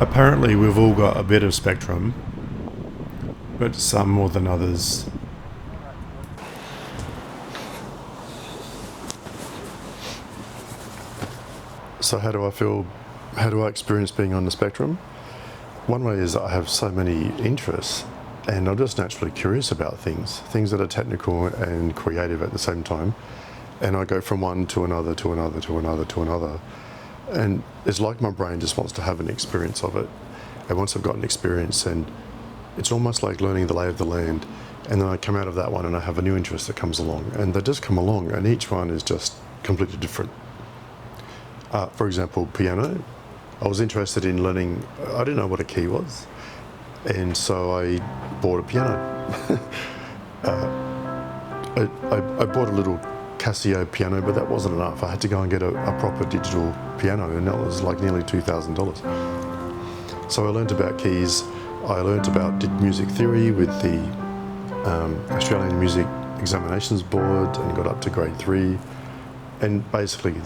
Apparently, we've all got a bit of spectrum, but some more than others. So, how do I feel? How do I experience being on the spectrum? One way is I have so many interests, and I'm just naturally curious about things that are technical and creative at the same time. And I go from one to another, to another, to another, to another. And it's like my brain just wants to have an experience of it. And once I've got an experience, and it's almost like learning the lay of the land. And then I come out of that one and I have a new interest that comes along. And they just come along, and each one is just completely different. For example, piano. I was interested in learning, I didn't know what a key was. And so I bought a piano. I bought a little Casio piano, but that wasn't enough. I had to go and get a proper digital piano, and that was like nearly $2,000. So I learned about keys. I learned about music theory with the Australian Music Examinations Board, and got up to grade 3. And basically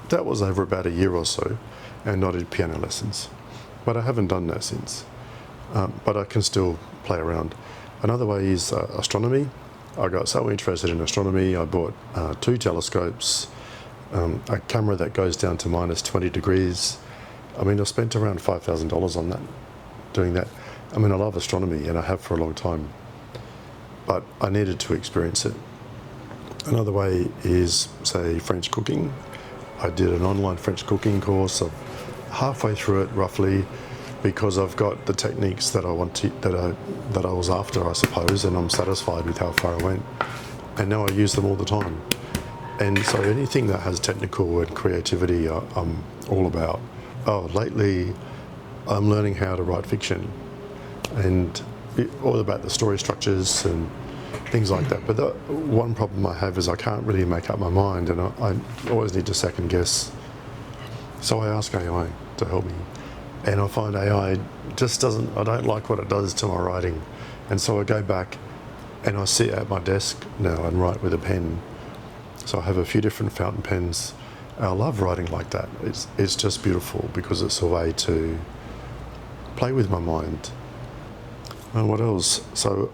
that was over about a year or so, and I did piano lessons. But I haven't done that since. But I can still play around. Another way is astronomy. I got so interested in astronomy, I bought 2 telescopes, a camera that goes down to minus 20 degrees. I mean, I spent around $5,000 on that, doing that. I mean, I love astronomy, and I have for a long time, but I needed to experience it. Another way is, say, French cooking. I did an online French cooking course. I'm halfway through it, roughly, because I've got the techniques that I want to, that I was after, I suppose, and I'm satisfied with how far I went. And now I use them all the time. And so anything that has technical and creativity, I'm all about. Oh, lately I'm learning how to write fiction, and all about the story structures and things like that. But the one problem I have is I can't really make up my mind, and I always need to second guess. So I ask AI to help me. And I find AI just doesn't, I don't like what it does to my writing. And so I go back and I sit at my desk now and write with a pen. So I have a few different fountain pens. I love writing like that. It's just beautiful because it's a way to play with my mind. And what else? So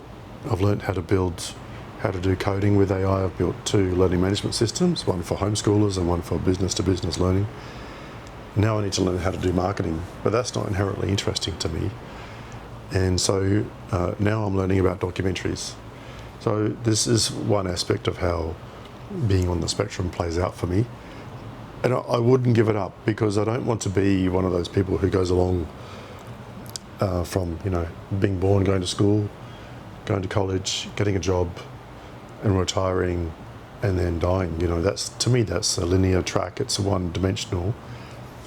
I've learned how to do coding with AI. I've built 2 learning management systems, one for homeschoolers and one for business-to-business learning. Now I need to learn how to do marketing, but that's not inherently interesting to me. And so now I'm learning about documentaries. So this is one aspect of how being on the spectrum plays out for me. And I wouldn't give it up, because I don't want to be one of those people who goes along from, being born, going to school, going to college, getting a job, and retiring, and then dying. That's, to me, that's a linear track. It's one-dimensional.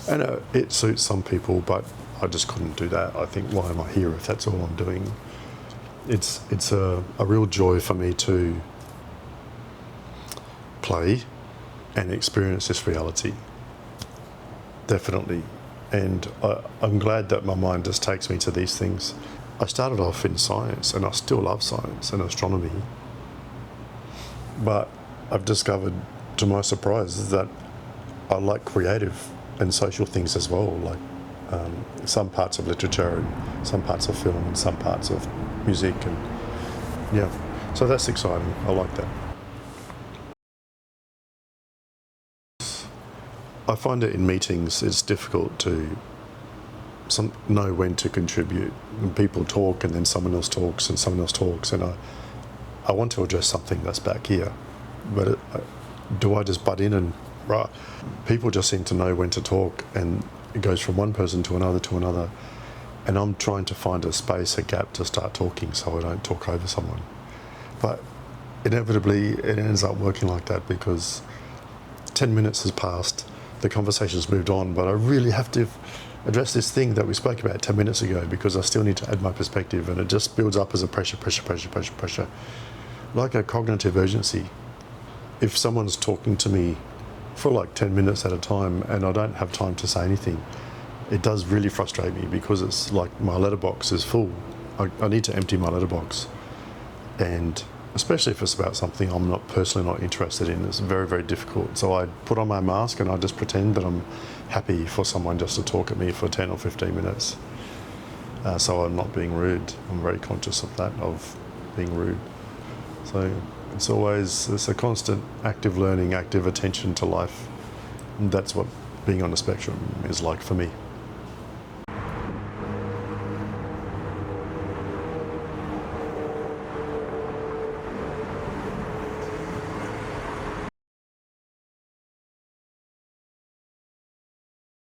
And it suits some people, but I just couldn't do that. I think, why am I here if that's all I'm doing? It's a real joy for me to play and experience this reality. Definitely. And I'm glad that my mind just takes me to these things. I started off in science, and I still love science and astronomy. But I've discovered, to my surprise, that I like creative and social things as well, like some parts of literature and some parts of film and some parts of music, and so that's exciting. I like that. I find it in meetings it's difficult to know when to contribute. When people talk and then someone else talks and someone else talks, and I want to address something that's back here, but do I just butt in and right? People just seem to know when to talk, and it goes from one person to another, and I'm trying to find a space, a gap to start talking, so I don't talk over someone. But inevitably it ends up working like that, because 10 minutes has passed, the conversation's moved on, but I really have to address this thing that we spoke about 10 minutes ago, because I still need to add my perspective, and it just builds up as a pressure, like a cognitive urgency. If someone's talking to me for like 10 minutes at a time and I don't have time to say anything, it does really frustrate me, because it's like my letterbox is full. I need to empty my letterbox, and especially if it's about something I'm not personally not interested in. It's very, very difficult. So I put on my mask and I just pretend that I'm happy for someone just to talk at me for 10 or 15 minutes. So I'm not being rude. I'm very conscious of that, of being rude. So it's a constant active learning, active attention to life. And that's what being on the spectrum is like for me.